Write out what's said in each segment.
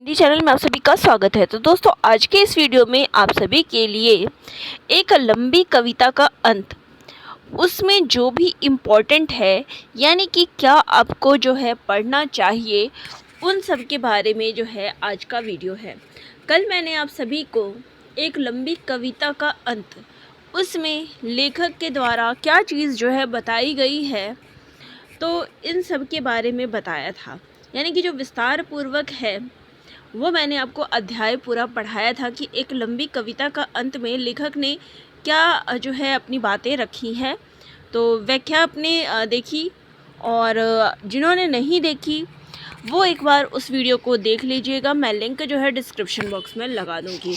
Hindi channel में आप सभी का स्वागत है। तो दोस्तों, आज के इस वीडियो में आप सभी के लिए एक लंबी कविता का अंत, उसमें जो भी इम्पोर्टेंट है, यानी कि क्या आपको जो है पढ़ना चाहिए, उन सब के बारे में जो है आज का वीडियो है। कल मैंने आप सभी को एक लंबी कविता का अंत, उसमें लेखक के द्वारा क्या चीज़ जो है बताई गई है, तो इन सब के बारे में बताया था। यानी कि जो विस्तार पूर्वक है वो मैंने आपको अध्याय पूरा पढ़ाया था कि एक लंबी कविता का अंत में लेखक ने क्या जो है अपनी बातें रखी हैं। तो व्याख्या आपने देखी, और जिन्होंने नहीं देखी वो एक बार उस वीडियो को देख लीजिएगा। मैं लिंक जो है डिस्क्रिप्शन बॉक्स में लगा दूँगी,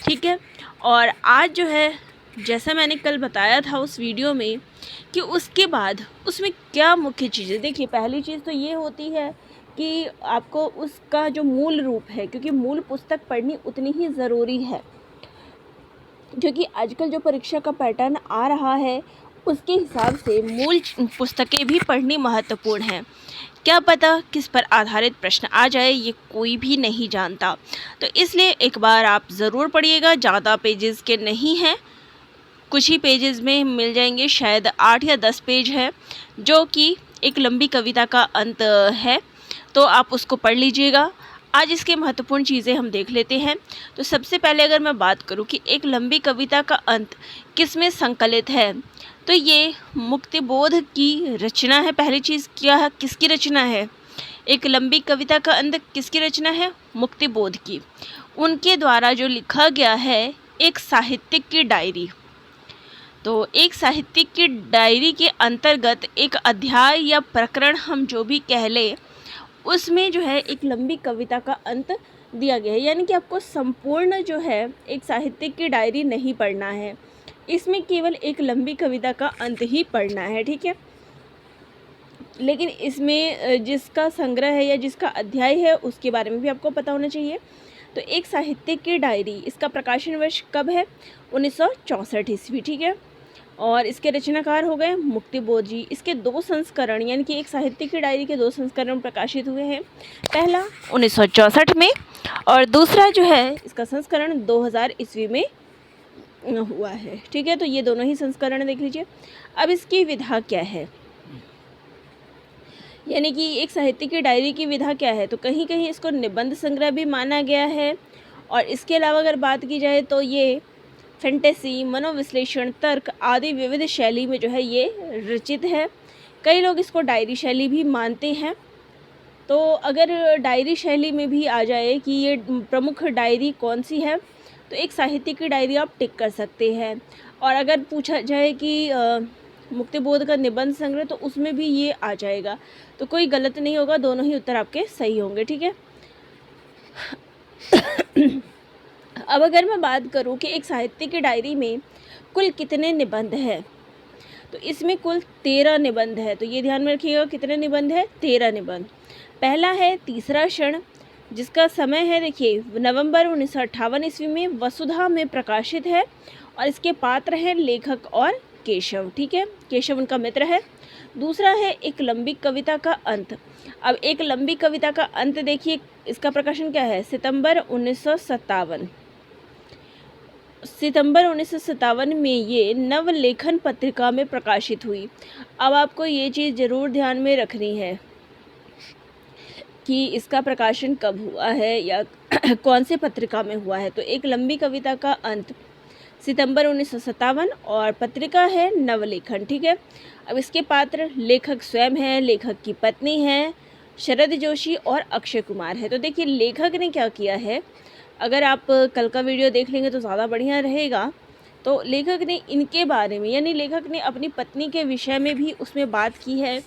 ठीक है। और आज जो है, जैसा मैंने कल बताया था उस वीडियो में, कि उसके बाद उसमें क्या मुख्य चीज़ें, देखिए पहली चीज़ तो ये होती है कि आपको उसका जो मूल रूप है, क्योंकि मूल पुस्तक पढ़नी उतनी ही ज़रूरी है, क्योंकि आजकल जो परीक्षा का पैटर्न आ रहा है उसके हिसाब से मूल पुस्तकें भी पढ़नी महत्वपूर्ण हैं। क्या पता किस पर आधारित प्रश्न आ जाए, ये कोई भी नहीं जानता। तो इसलिए एक बार आप ज़रूर पढ़िएगा। ज़्यादा पेजेस के नहीं हैं, कुछ ही पेजेस में मिल जाएंगे, शायद 8 या 10 पेज है, जो कि एक लंबी कविता का अंत है। तो आप उसको पढ़ लीजिएगा। आज इसके महत्वपूर्ण चीज़ें हम देख लेते हैं। तो सबसे पहले अगर मैं बात करूं कि एक लंबी कविता का अंत किस में संकलित है, तो ये मुक्तिबोध की रचना है। पहली चीज़ क्या है, किसकी रचना है? एक लंबी कविता का अंत किसकी रचना है? मुक्तिबोध की। उनके द्वारा जो लिखा गया है एक साहित्यिक की डायरी। तो एक साहित्यिक की डायरी के अंतर्गत एक अध्याय या प्रकरण हम जो भी कह लें, उसमें जो है एक लंबी कविता का अंत दिया गया है। यानी कि आपको संपूर्ण जो है एक साहित्यिक की डायरी नहीं पढ़ना है, इसमें केवल एक लंबी कविता का अंत ही पढ़ना है, ठीक है। लेकिन इसमें जिसका संग्रह है या जिसका अध्याय है उसके बारे में भी आपको पता होना चाहिए। तो एक साहित्यिक की डायरी, इसका प्रकाशन वर्ष कब है? 1964 ईस्वी, ठीक है। और इसके रचनाकार हो गए मुक्तिबोध जी। इसके 2 संस्करण, यानी कि एक साहित्य की डायरी के 2 संस्करण प्रकाशित हुए हैं। पहला 1964 में, और दूसरा जो है इसका संस्करण 2000 ईस्वी में हुआ है, ठीक है। तो ये दोनों ही संस्करण देख लीजिए। अब इसकी विधा क्या है, यानी कि एक साहित्य की डायरी की विधा क्या है? तो कहीं कहीं इसको निबंध संग्रह भी माना गया है। और इसके अलावा अगर बात की जाए तो ये फैंटेसी, मनोविश्लेषण, तर्क आदि विविध शैली में जो है ये रचित है। कई लोग इसको डायरी शैली भी मानते हैं। तो अगर डायरी शैली में भी आ जाए कि ये प्रमुख डायरी कौन सी है, तो एक साहित्य की डायरी आप टिक कर सकते हैं। और अगर पूछा जाए कि मुक्तिबोध का निबंध संग्रह, तो उसमें भी ये आ जाएगा। तो कोई गलत नहीं होगा, दोनों ही उत्तर आपके सही होंगे, ठीक है। अब अगर मैं बात करूं कि एक साहित्य की डायरी में कुल कितने निबंध हैं, तो इसमें कुल 13 निबंध है। तो ये ध्यान में रखिएगा, कितने निबंध है? 13 निबंध। पहला है तीसरा क्षण, जिसका समय है, देखिए, नवंबर 1958 ईस्वी में वसुधा में प्रकाशित है। और इसके पात्र हैं लेखक और केशव, ठीक है। केशव उनका मित्र है। दूसरा है एक लंबी कविता का अंत। अब एक लंबी कविता का अंत देखिए, इसका प्रकाशन क्या है? सितंबर 1957। सितंबर 1957 में ये नवलेखन पत्रिका में प्रकाशित हुई। अब आपको ये चीज़ ज़रूर ध्यान में रखनी है कि इसका प्रकाशन कब हुआ है या कौन से पत्रिका में हुआ है। तो एक लंबी कविता का अंत सितंबर 1957, और पत्रिका है नवलेखन, ठीक है। अब इसके पात्र लेखक स्वयं हैं, लेखक की पत्नी है शरद जोशी, और अक्षय कुमार है। तो देखिए लेखक ने क्या किया है, अगर आप कल का वीडियो देख लेंगे तो ज़्यादा बढ़िया रहेगा। तो लेखक ने इनके बारे में, यानी लेखक ने अपनी पत्नी के विषय में भी उसमें बात की है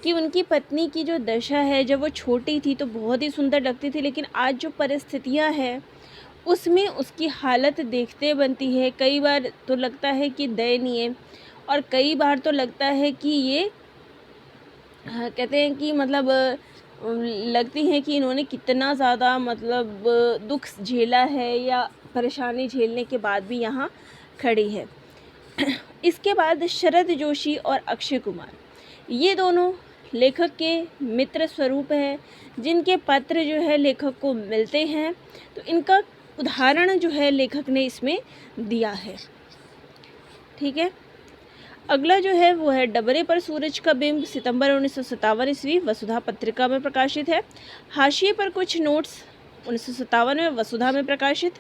कि उनकी पत्नी की जो दशा है, जब वो छोटी थी तो बहुत ही सुंदर लगती थी, लेकिन आज जो परिस्थितियां हैं उसमें उसकी हालत देखते बनती है। कई बार तो लगता है कि दयनीय, और कई बार तो लगता है कि ये कहते हैं कि मतलब लगती है कि इन्होंने कितना ज़्यादा मतलब दुख झेला है, या परेशानी झेलने के बाद भी यहाँ खड़ी है। इसके बाद शरद जोशी और अक्षय कुमार, ये दोनों लेखक के मित्र स्वरूप है, जिनके पत्र जो है लेखक को मिलते हैं, तो इनका उदाहरण जो है लेखक ने इसमें दिया है। ठीक है, अगला जो है वो है डबरे पर सूरज का बिंब, सितंबर 1957 ईस्वी, वसुधा पत्रिका में प्रकाशित है। हाशिए पर कुछ नोट्स, 1957 में वसुधा में प्रकाशित।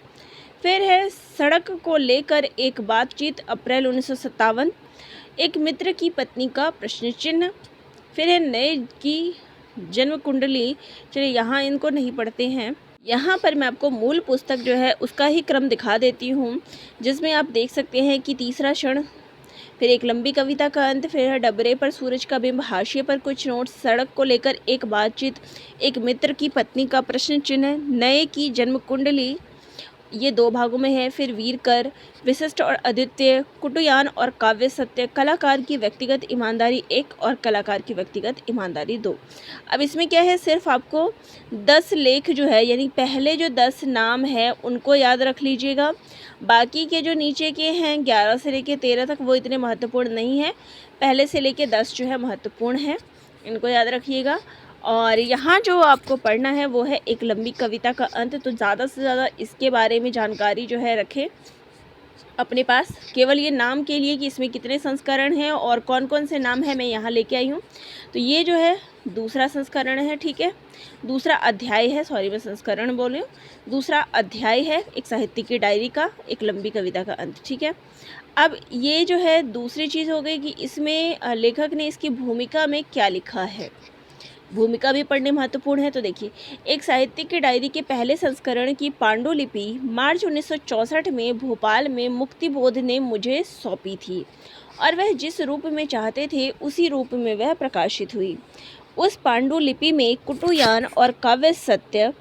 फिर है सड़क को लेकर एक बातचीत, अप्रैल 1957, एक मित्र की पत्नी का प्रश्न चिन्ह। फिर है नए की जन्म कुंडली। चलिए यहाँ इनको नहीं पढ़ते हैं, यहाँ पर मैं आपको मूल पुस्तक जो है उसका ही क्रम दिखा देती हूँ, जिसमें आप देख सकते हैं कि तीसरा क्षण, फिर एक लंबी कविता का अंत, फिर है डबरे पर सूरज का बिंब, हाशिए पर कुछ नोट्स, सड़क को लेकर एक बातचीत, एक मित्र की पत्नी का प्रश्न चिन्ह, नए की जन्म कुंडली, ये 2 भागों में है। फिर वीर कर, विशिष्ट और अद्वितीय, कुटुयान और काव्य सत्य, कलाकार की व्यक्तिगत ईमानदारी 1 और कलाकार की व्यक्तिगत ईमानदारी 2। अब इसमें क्या है, सिर्फ आपको 10 लेख जो है, यानी पहले जो 10 नाम है उनको याद रख लीजिएगा। बाकी के जो नीचे के हैं 11 से लेकर 13 तक वो इतने महत्वपूर्ण नहीं है, पहले से लेकर 10 जो है महत्वपूर्ण है, इनको याद रखिएगा। और यहाँ जो आपको पढ़ना है वो है एक लंबी कविता का अंत। तो ज़्यादा से ज़्यादा इसके बारे में जानकारी जो है रखें अपने पास, केवल ये नाम के लिए कि इसमें कितने संस्करण हैं और कौन कौन से नाम हैं मैं यहाँ लेके आई हूँ। तो ये जो है दूसरा संस्करण है, ठीक है, दूसरा अध्याय है, सॉरी मैं संस्करण बोल रही हूँ, दूसरा अध्याय है एक साहित्य की डायरी का, एक लंबी कविता का अंत। ठीक है, अब ये जो है दूसरी चीज़ हो गई कि इसमें लेखक ने इसकी भूमिका में क्या लिखा है, भूमिका भी पढ़ने महत्वपूर्ण है। तो देखिए, एक साहित्य की डायरी के पहले संस्करण की पांडुलिपि मार्च 1964 में भोपाल में मुक्तिबोध ने मुझे सौंपी थी और वह जिस रूप में चाहते थे उसी रूप में वह प्रकाशित हुई। उस पांडुलिपि में कुटुयान और काव्य सत्य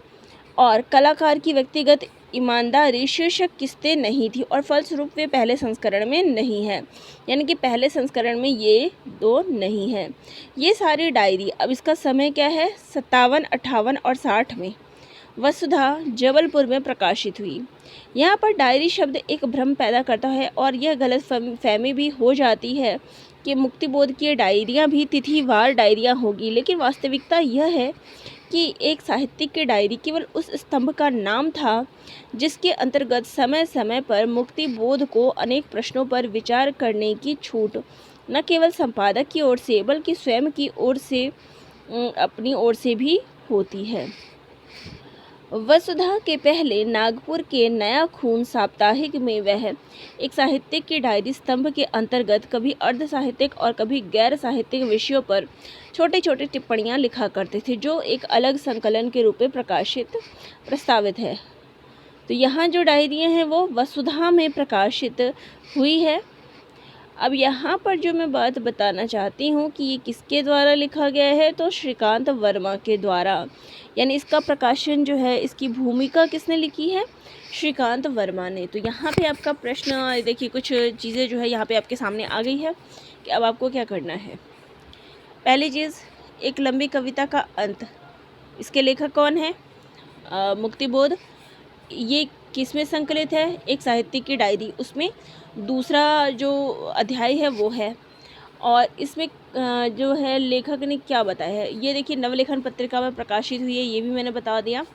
और कलाकार की व्यक्तिगत ईमानदारी शीर्षक किस्तें नहीं थी और फलस्वरूप वे पहले संस्करण में नहीं है, यानी कि पहले संस्करण में ये 2 नहीं है। ये सारी डायरी, अब इसका समय क्या है, 57, 58 और 60 में वसुधा जबलपुर में प्रकाशित हुई। यहाँ पर डायरी शब्द एक भ्रम पैदा करता है और यह गलत फहमी भी हो जाती है कि मुक्तिबोध की डायरियाँ भी तिथिवार डायरियाँ होगी, लेकिन वास्तविकता यह है कि एक साहित्यिक की डायरी केवल उस स्तंभ का नाम था जिसके अंतर्गत समय समय पर मुक्तिबोध को अनेक प्रश्नों पर विचार करने की छूट न केवल संपादक की ओर से बल्कि स्वयं की ओर से, अपनी ओर से भी होती है। वसुधा के पहले नागपुर के नया खून साप्ताहिक में वह एक साहित्यिक की डायरी स्तंभ के अंतर्गत कभी अर्ध साहित्यिक और कभी गैर साहित्यिक विषयों पर छोटे छोटे टिप्पणियां लिखा करते थे, जो एक अलग संकलन के रूप में प्रस्तावित है। तो यहाँ जो डायरियाँ हैं वो वसुधा में प्रकाशित हुई है। अब यहाँ पर जो मैं बात बताना चाहती हूँ कि ये किसके द्वारा लिखा गया है, तो श्रीकांत वर्मा के द्वारा, यानी इसका प्रकाशन जो है, इसकी भूमिका किसने लिखी है, श्रीकांत वर्मा ने। तो यहाँ पे आपका प्रश्न देखिए, कुछ चीज़ें जो है यहाँ पे आपके सामने आ गई है कि अब आपको क्या करना है। पहली चीज़, एक लंबी कविता का अंत, इसके लेखक कौन है, मुक्तिबोध। ये किसमें संकलित है, एक साहित्य की डायरी, उसमें दूसरा जो अध्याय है वो है। और इसमें जो है लेखक ने क्या बताया है, ये देखिए नवलेखन पत्रिका में प्रकाशित हुई है, ये भी मैंने बता दिया।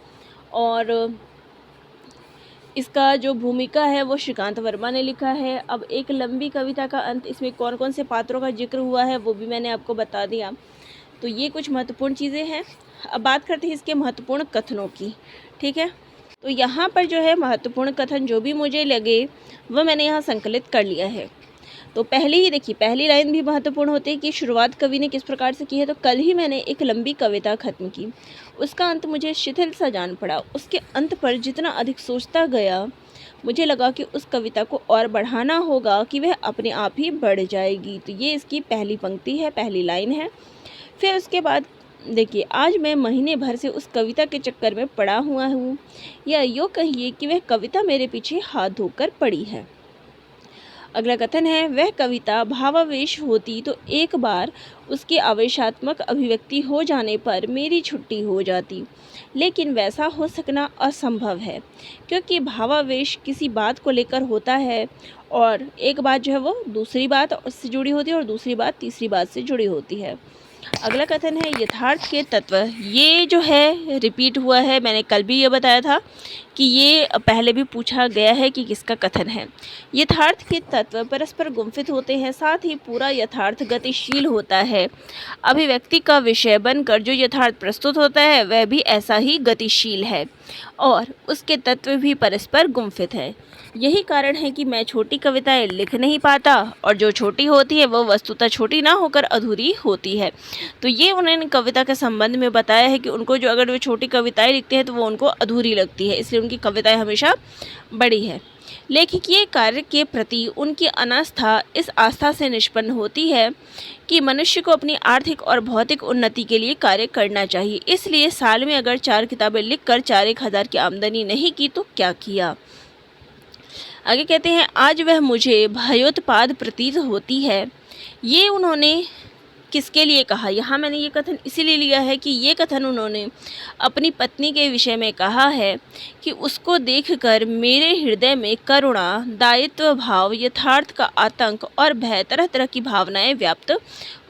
और इसका जो भूमिका है वो श्रीकांत वर्मा ने लिखा है। अब एक लंबी कविता का अंत, इसमें कौन कौन से पात्रों का जिक्र हुआ है वो भी मैंने आपको बता दिया। तो ये कुछ महत्वपूर्ण चीज़ें हैं। अब बात करते हैं इसके महत्वपूर्ण कथनों की, ठीक है। तो यहाँ पर जो है महत्वपूर्ण कथन जो भी मुझे लगे वह मैंने यहाँ संकलित कर लिया है। तो पहले ही देखिए, पहली लाइन भी महत्वपूर्ण होती है कि शुरुआत कवि ने किस प्रकार से की है। तो कल ही मैंने एक लंबी कविता खत्म की, उसका अंत मुझे शिथिल सा जान पड़ा। उसके अंत पर जितना अधिक सोचता गया मुझे लगा कि उस कविता को और बढ़ाना होगा कि वह अपने आप ही बढ़ जाएगी। तो ये इसकी पहली पंक्ति है, पहली लाइन है। फिर उसके बाद देखिए, आज मैं महीने भर से उस कविता के चक्कर में पड़ा हुआ हूँ, या यूँ कहिए कि वह कविता मेरे पीछे हाथ धोकर पड़ी है। अगला कथन है, वह कविता भावावेश होती तो एक बार उसकी आवेशात्मक अभिव्यक्ति हो जाने पर मेरी छुट्टी हो जाती, लेकिन वैसा हो सकना असंभव है, क्योंकि भावावेश किसी बात को लेकर होता है और एक बात जो है वो दूसरी बात से जुड़ी होती है और दूसरी बात तीसरी बात से जुड़ी होती है। अगला कथन है यथार्थ के तत्व। ये जो है रिपीट हुआ है, मैंने कल भी ये बताया था कि ये पहले भी पूछा गया है कि किसका कथन है। यथार्थ के तत्व परस्पर गुम्फित होते हैं, साथ ही पूरा यथार्थ गतिशील होता है। अभिव्यक्ति का विषय बनकर जो यथार्थ प्रस्तुत होता है वह भी ऐसा ही गतिशील है और उसके तत्व भी परस्पर गुम्फित है। यही कारण है कि मैं छोटी कविताएं लिख नहीं पाता और जो छोटी होती है वह वस्तुतः छोटी ना होकर अधूरी होती है। तो ये उन्होंने कविता के संबंध में बताया है कि उनको जो अगर वे छोटी कविताएं लिखते हैं तो वो उनको अधूरी लगती है, इसलिए उनकी कविताएं हमेशा बड़ी है। लेखकीय कार्य के प्रति उनकी अनास्था इस आस्था से निष्पन्न होती है कि मनुष्य को अपनी आर्थिक और भौतिक उन्नति के लिए कार्य करना चाहिए। इसलिए साल में अगर 4 किताबें लिखकर 4-1 हज़ार की आमदनी नहीं की तो क्या किया। आगे कहते हैं आज वह मुझे भयोत्पाद प्रतीत होती है। ये उन्होंने किसके लिए कहा? यहाँ मैंने ये कथन इसीलिए लिया है कि ये कथन उन्होंने अपनी पत्नी के विषय में कहा है कि उसको देखकर मेरे हृदय में करुणा, दायित्व भाव, यथार्थ का आतंक और भय, तरह तरह की भावनाएं व्याप्त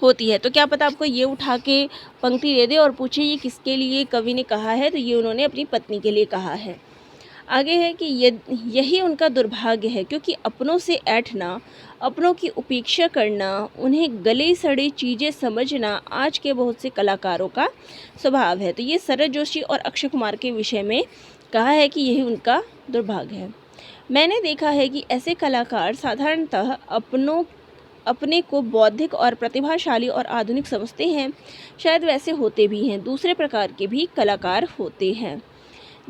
होती है। तो क्या पता आपको ये उठा के पंक्ति दे दे और पूछे ये किसके लिए कवि ने कहा है, तो ये उन्होंने अपनी पत्नी के लिए कहा है। आगे है कि यही उनका दुर्भाग्य है क्योंकि अपनों से ऐंठना, अपनों की उपेक्षा करना, उन्हें गले सड़ी चीज़ें समझना आज के बहुत से कलाकारों का स्वभाव है। तो ये शरद जोशी और अक्षय कुमार के विषय में कहा है कि यही उनका दुर्भाग्य है। मैंने देखा है कि ऐसे कलाकार साधारणतः अपने को बौद्धिक और प्रतिभाशाली और आधुनिक समझते हैं। शायद वैसे होते भी हैं। दूसरे प्रकार के भी कलाकार होते हैं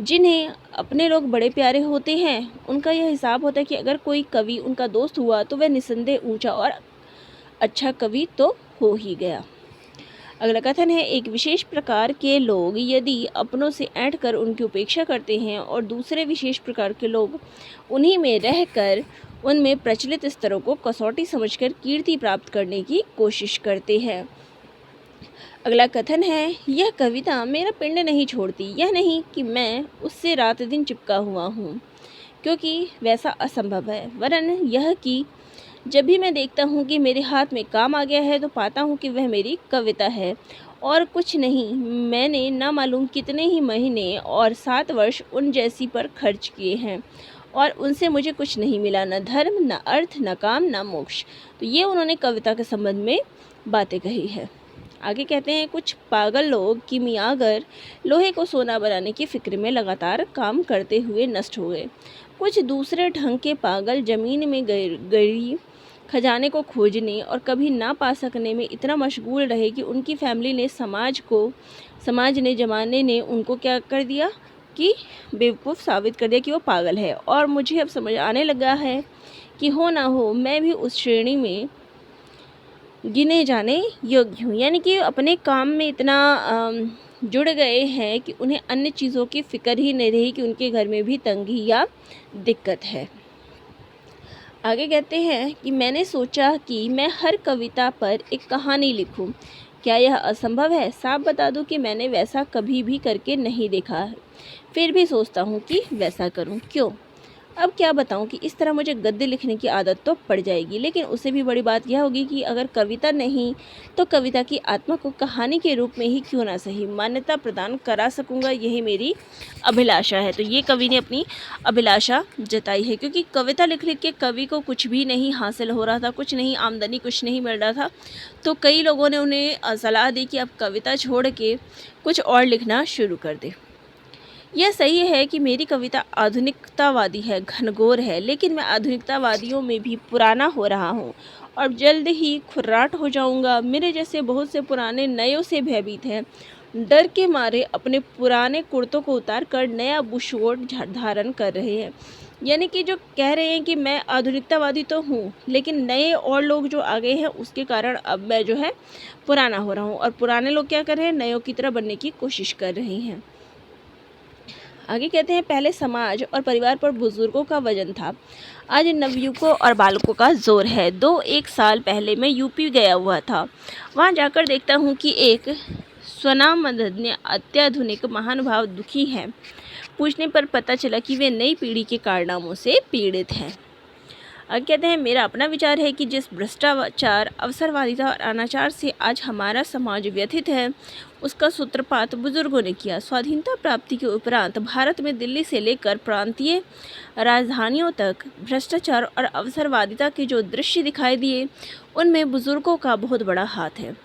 जिन्हें अपने लोग बड़े प्यारे होते हैं। उनका यह हिसाब होता है कि अगर कोई कवि उनका दोस्त हुआ तो वह निसंदेह ऊंचा और अच्छा कवि तो हो ही गया। अगला कथन है एक विशेष प्रकार के लोग यदि अपनों से ऐंठकर उनकी उपेक्षा करते हैं और दूसरे विशेष प्रकार के लोग उन्हीं में रहकर उनमें प्रचलित स्तरों को कसौटी समझकर कीर्ति प्राप्त करने की कोशिश करते हैं। अगला कथन है यह कविता मेरा पिंड नहीं छोड़ती। यह नहीं कि मैं उससे रात दिन चिपका हुआ हूँ क्योंकि वैसा असंभव है, वरन यह कि जब भी मैं देखता हूँ कि मेरे हाथ में काम आ गया है तो पाता हूँ कि वह मेरी कविता है और कुछ नहीं। मैंने ना मालूम कितने ही महीने और 7 वर्ष उन जैसी पर खर्च किए हैं और उनसे मुझे कुछ नहीं मिला, न धर्म, न अर्थ, न काम, न मोक्ष। तो ये उन्होंने कविता के संबंध में बातें कही है। आगे कहते हैं कुछ पागल लोग किमियागर लोहे को सोना बनाने की फिक्र में लगातार काम करते हुए नष्ट हो गए। कुछ दूसरे ढंग के पागल जमीन में गई खजाने को खोजने और कभी ना पा सकने में इतना मशगूल रहे कि उनकी फैमिली ने समाज ने जमाने ने उनको क्या कर दिया कि बेवकूफ़ साबित कर दिया कि वो पागल है। और मुझे अब समझ आने लगा है कि हो ना हो मैं भी उस श्रेणी में गिने जाने योग्य हूँ। यानी कि अपने काम में इतना जुड़ गए हैं कि उन्हें अन्य चीज़ों की फ़िक्र ही नहीं रही कि उनके घर में भी तंगी या दिक्कत है। आगे कहते हैं कि मैंने सोचा कि मैं हर कविता पर एक कहानी लिखूं। क्या यह असंभव है? साफ बता दूं कि मैंने वैसा कभी भी करके नहीं देखा है, फिर भी सोचता हूं कि वैसा करूं। क्यों? अब क्या बताऊं कि इस तरह मुझे गद्य लिखने की आदत तो पड़ जाएगी, लेकिन उससे भी बड़ी बात यह होगी कि अगर कविता नहीं तो कविता की आत्मा को कहानी के रूप में ही क्यों ना सही मान्यता प्रदान करा सकूंगा, यही मेरी अभिलाषा है। तो ये कवि ने अपनी अभिलाषा जताई है क्योंकि कविता लिख लिख के कवि को कुछ भी नहीं हासिल हो रहा था, कुछ नहीं आमदनी, कुछ नहीं मिल रहा था। तो कई लोगों ने उन्हें सलाह दी कि अब कविता छोड़ के कुछ और लिखना शुरू कर दे। यह सही है कि मेरी कविता आधुनिकतावादी है, घनघोर है, लेकिन मैं आधुनिकतावादियों में भी पुराना हो रहा हूँ और जल्द ही खुर्राट हो जाऊँगा। मेरे जैसे बहुत से पुराने नयों से भयभीत हैं, डर के मारे अपने पुराने कुर्तों को उतार कर नया बुशकोट धारण कर रहे हैं। यानी कि जो कह रहे हैं कि मैं आधुनिकतावादी तो हूँ, लेकिन नए और लोग जो आ गए हैं उसके कारण अब मैं जो है पुराना हो रहा हूँ और पुराने लोग क्या कर रहे हैं, नयों की तरह बनने की कोशिश कर रहे हैं। आगे कहते हैं पहले समाज और परिवार पर बुजुर्गों का वजन था, आज नवयुवकों और बालकों का जोर है। 1 साल पहले मैं यूपी गया हुआ था। वहाँ जाकर देखता हूँ कि एक स्वनामधन्य अत्याधुनिक महानुभाव दुखी हैं। पूछने पर पता चला कि वे नई पीढ़ी के कारनामों से पीड़ित हैं। कहते हैं मेरा अपना विचार है कि जिस भ्रष्टाचार, अवसरवादिता और अनाचार से आज हमारा समाज व्यथित है, उसका सूत्रपात बुजुर्गों ने किया। स्वाधीनता प्राप्ति के उपरांत भारत में दिल्ली से लेकर प्रांतीय राजधानियों तक भ्रष्टाचार और अवसरवादिता के जो दृश्य दिखाई दिए, उनमें बुजुर्गों का बहुत बड़ा हाथ है।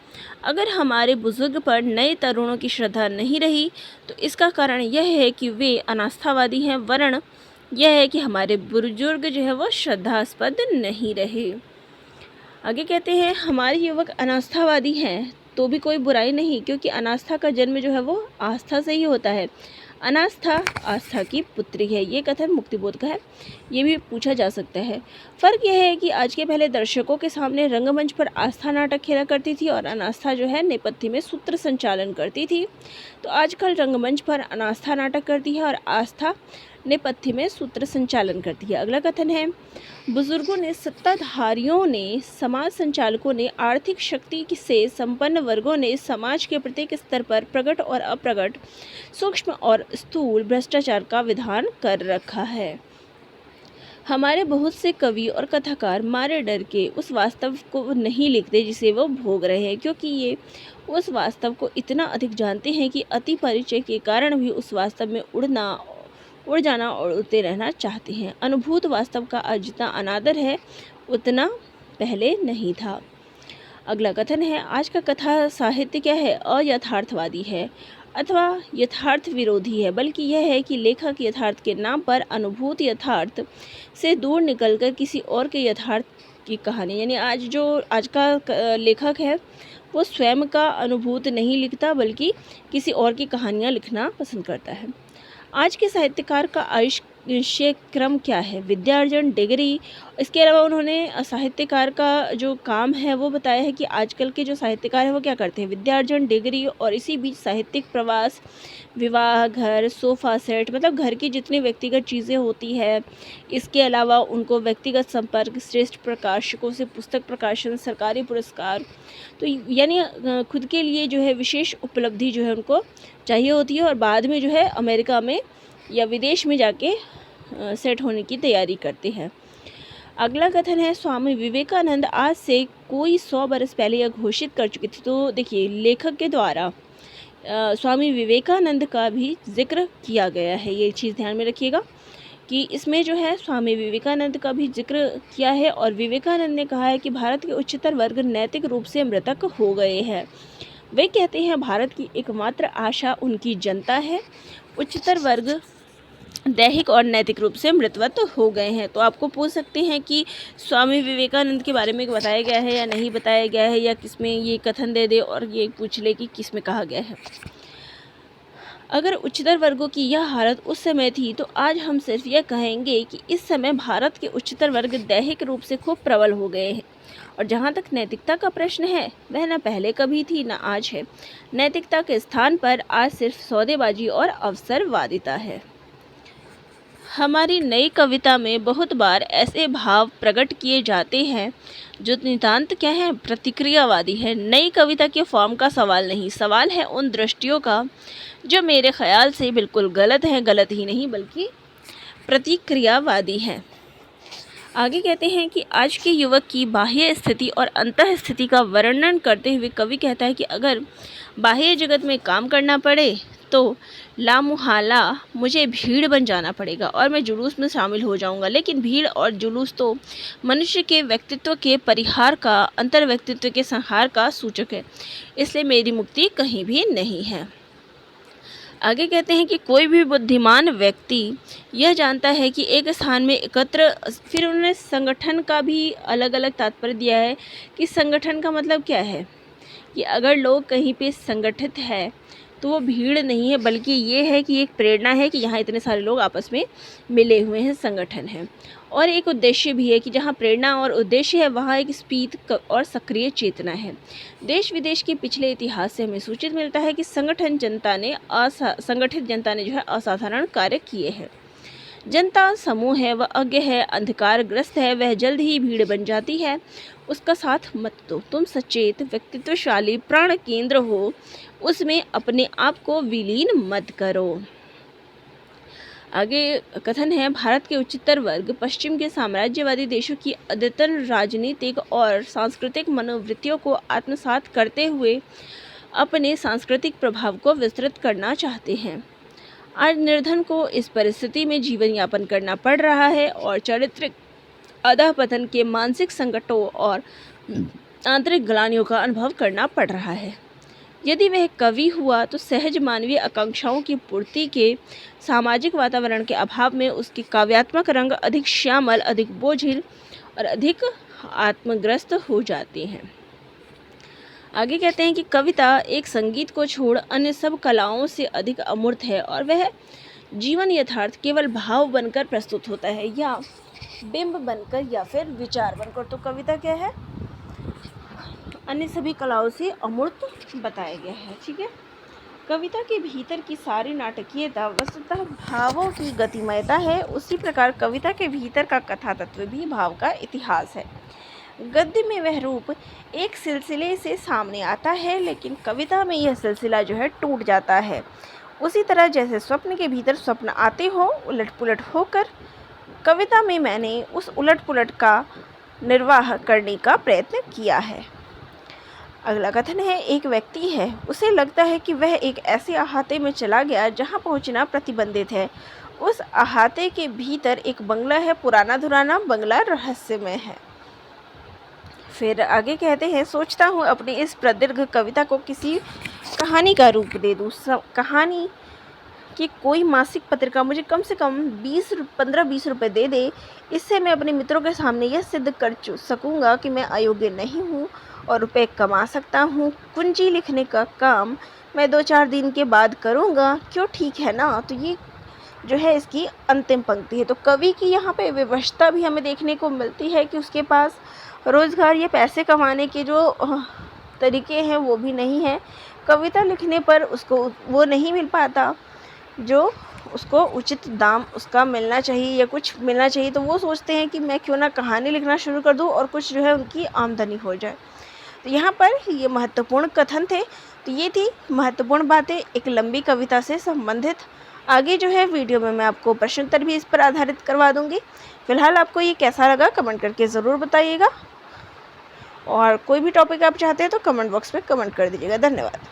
अगर हमारे बुजुर्ग पर नए तरुणों की श्रद्धा नहीं रही, तो इसका कारण यह है कि वे अनास्थावादी हैं, वरन यह है कि हमारे बुजुर्ग जो है वो श्रद्धास्पद नहीं रहे। आगे कहते हैं हमारे युवक अनास्थावादी हैं तो भी कोई बुराई नहीं, क्योंकि अनास्था का जन्म जो है वो आस्था से ही होता है। अनास्था आस्था की पुत्री है, ये कथन मुक्तिबोध का है। ये भी पूछा जा सकता है। फ़र्क यह है कि आज के पहले दर्शकों के सामने रंगमंच पर आस्था नाटक खेला करती थी और अनास्था जो है नेपथ्य में सूत्र संचालन करती थी। तो आजकल रंगमंच पर अनास्था नाटक करती है और आस्था नेपथ्य में सूत्र संचालन करती है। अगला कथन है बुजुर्गों ने, सत्ताधारियों ने, समाज संचालकों ने, आर्थिक शक्ति से संपन्न वर्गों ने समाज के प्रत्येक स्तर पर प्रकट और अप्रकट, सूक्ष्म और स्थूल भ्रष्टाचार का विधान कर रखा है। हमारे बहुत से कवि और कथाकार मारे डर के उस वास्तव को नहीं लिखते जिसे वो भोग रहे हैं, क्योंकि ये उस वास्तव को इतना अधिक जानते हैं कि अति परिचय के कारण भी उस वास्तव में उड़ जाना और उड़ते रहना चाहते हैं। अनुभूत वास्तव का आज जितना अनादर है उतना पहले नहीं था। अगला कथन है आज का कथा साहित्य क्या है? अयथार्थवादी है अथवा यथार्थ विरोधी है, बल्कि यह है कि लेखक यथार्थ के नाम पर अनुभूत यथार्थ से दूर निकलकर किसी और के यथार्थ की कहानी, यानी आज का लेखक है वो स्वयं का अनुभूत नहीं लिखता बल्कि किसी और की कहानियाँ लिखना पसंद करता है। आज के साहित्यकार का आयुष्य क्रम क्या है? विद्यार्जन, डिग्री। इसके अलावा उन्होंने साहित्यकार का जो काम है वो बताया है कि आजकल के जो साहित्यकार हैं वो क्या करते हैं, विद्यार्जन, डिग्री और इसी बीच साहित्यिक प्रवास, विवाह, घर, सोफ़ा सेट, मतलब घर की जितनी व्यक्तिगत चीज़ें होती है। इसके अलावा उनको व्यक्तिगत संपर्क, श्रेष्ठ प्रकाशकों से पुस्तक प्रकाशन, सरकारी पुरस्कार, तो यानी खुद के लिए जो है विशेष उपलब्धि जो है उनको चाहिए होती है और बाद में जो है अमेरिका में या विदेश में जाके सेट होने की तैयारी करते हैं। अगला कथन है स्वामी विवेकानंद आज से कोई 100 बरस पहले यह घोषित कर चुके थे। तो देखिए लेखक के द्वारा स्वामी विवेकानंद का भी जिक्र किया गया है, ये चीज़ ध्यान में रखिएगा कि इसमें जो है स्वामी विवेकानंद का भी जिक्र किया है और विवेकानंद ने कहा है कि भारत के उच्चतर वर्ग नैतिक रूप से मृतक हो गए हैं। वे कहते हैं भारत की एकमात्र आशा उनकी जनता है। उच्चतर वर्ग दैहिक और नैतिक रूप से मृतवत हो गए हैं। तो आपको पूछ सकते हैं कि स्वामी विवेकानंद के बारे में बताया गया है या नहीं बताया गया है, या किसमें ये कथन दे दे और ये पूछ ले कि किस में कहा गया है। अगर उच्चतर वर्गों की यह हालत उस समय थी तो आज हम सिर्फ यह कहेंगे कि इस समय भारत के उच्चतर वर्ग दैहिक रूप से खूब प्रबल हो गए हैं। और जहाँ तक नैतिकता का प्रश्न है वह न पहले कभी थी न आज है। नैतिकता के स्थान पर आज सिर्फ सौदेबाजी और अवसरवादिता है। हमारी नई कविता में बहुत बार ऐसे भाव प्रकट किए जाते हैं जो नितांत क्या है, प्रतिक्रियावादी है। नई कविता के फॉर्म का सवाल नहीं, सवाल है उन दृष्टियों का जो मेरे ख्याल से बिल्कुल गलत हैं, गलत ही नहीं बल्कि प्रतिक्रियावादी हैं। आगे कहते हैं कि आज के युवक की बाह्य स्थिति और अंतः स्थिति का वर्णन करते हुए कवि कहता है कि अगर बाह्य जगत में काम करना पड़े तो लामुहाला मुझे भीड़ बन जाना पड़ेगा और मैं जुलूस में शामिल हो जाऊंगा। लेकिन भीड़ और जुलूस तो मनुष्य के व्यक्तित्व के परिहार का, अंतर व्यक्तित्व के संहार का सूचक है, इसलिए मेरी मुक्ति कहीं भी नहीं है। आगे कहते हैं कि कोई भी बुद्धिमान व्यक्ति यह जानता है कि एक स्थान में एकत्र, फिर उन्होंने संगठन का भी अलग अलग तात्पर्य दिया है कि संगठन का मतलब क्या है कि अगर लोग कहीं पे संगठित है तो वो भीड़ नहीं है बल्कि ये है कि एक प्रेरणा है कि यहाँ इतने सारे लोग आपस में मिले हुए हैं, संगठन है। और एक उद्देश्य भी है कि जहाँ प्रेरणा और उद्देश्य है वहाँ एक स्फीत और सक्रिय चेतना है। देश विदेश के पिछले इतिहास से हमें सूचित मिलता है कि संगठित जनता ने जो है असाधारण कार्य किए हैं। जनता समूह है, वह अज्ञ है, अंधकारग्रस्त है, वह जल्द ही भीड़ बन जाती है। उसका साथ मत दो। तुम सचेत, व्यक्तित्वशाली, प्राण केंद्र हो, उसमें अपने आप को विलीन मत करो। आगे कथन है, भारत के उच्चतर वर्ग पश्चिम के साम्राज्यवादी देशों की अद्यतन राजनीतिक और सांस्कृतिक मनोवृत्तियों को आत्मसात करते हुए अपने सांस्कृतिक प्रभाव को विस्तृत करना चाहते हैं। आज निर्धन को इस परिस्थिति में जीवन यापन करना पड़ रहा है और चारित्रिक अधःपतन के मानसिक संकटों और आंतरिक ग्लानियों का अनुभव करना पड़ रहा है। यदि वह कवि हुआ तो सहज मानवीय आकांक्षाओं की पूर्ति के सामाजिक वातावरण के अभाव में उसके काव्यात्मक रंग अधिक श्यामल, अधिक बोझिल और अधिक आत्मग्रस्त हो जाते हैं। आगे कहते हैं कि कविता एक संगीत को छोड़ अन्य सब कलाओं से अधिक अमूर्त है और वह जीवन यथार्थ केवल भाव बनकर प्रस्तुत होता है या बिंब बनकर या फिर विचार बनकर। तो कविता क्या है? अन्य सभी कलाओं से अमूर्त बताया गया है। ठीक है। कविता के भीतर की सारी नाटकीयता वस्तुतः भावों की गतिमयता है। उसी प्रकार कविता के भीतर का कथा तत्व भी भाव का इतिहास है। गद्य में वह रूप एक सिलसिले से सामने आता है, लेकिन कविता में यह सिलसिला जो है टूट जाता है। उसी तरह जैसे स्वप्न के भीतर स्वप्न आते हो उलट पुलट होकर, कविता में मैंने उस उलट पुलट का निर्वाह करने का प्रयत्न किया है। अगला कथन है, एक व्यक्ति है, उसे लगता है कि वह एक ऐसे अहाते में चला गया जहां पहुंचना प्रतिबंधित है। उस अहाते के भीतर एक बंगला है, पुराना धुराना बंगला रहस्यमय है। फिर आगे कहते हैं, सोचता हूँ अपनी इस प्रदीर्घ कविता को किसी कहानी का रूप दे दूँ। कहानी कि कोई मासिक पत्रिका मुझे कम से कम 15-20 रुपए दे दे। इससे मैं अपने मित्रों के सामने यह सिद्ध कर सकूँगा कि मैं अयोग्य नहीं हूँ और रुपए कमा सकता हूँ। कुंजी लिखने का काम मैं 2-4 दिन के बाद करूँगा। क्यों, ठीक है ना? तो ये जो है इसकी अंतिम पंक्ति है। तो कवि की यहाँ पे विवशता भी हमें देखने को मिलती है कि उसके पास रोज़गार या पैसे कमाने के जो तरीके हैं वो भी नहीं है। कविता लिखने पर उसको वो नहीं मिल पाता जो उसको उचित दाम उसका मिलना चाहिए या कुछ मिलना चाहिए। तो वो सोचते हैं कि मैं क्यों ना कहानी लिखना शुरू कर दूं और कुछ जो है उनकी आमदनी हो जाए। तो यहाँ पर ये महत्वपूर्ण कथन थे। तो ये थी महत्वपूर्ण बातें एक लंबी कविता से संबंधित। आगे जो है वीडियो में मैं आपको प्रश्नोत्तर भी इस पर आधारित करवा दूँगी। फिलहाल आपको ये कैसा लगा कमेंट करके ज़रूर बताइएगा, और कोई भी टॉपिक आप चाहते हैं तो कमेंट बॉक्स में कमेंट कर दीजिएगा। धन्यवाद।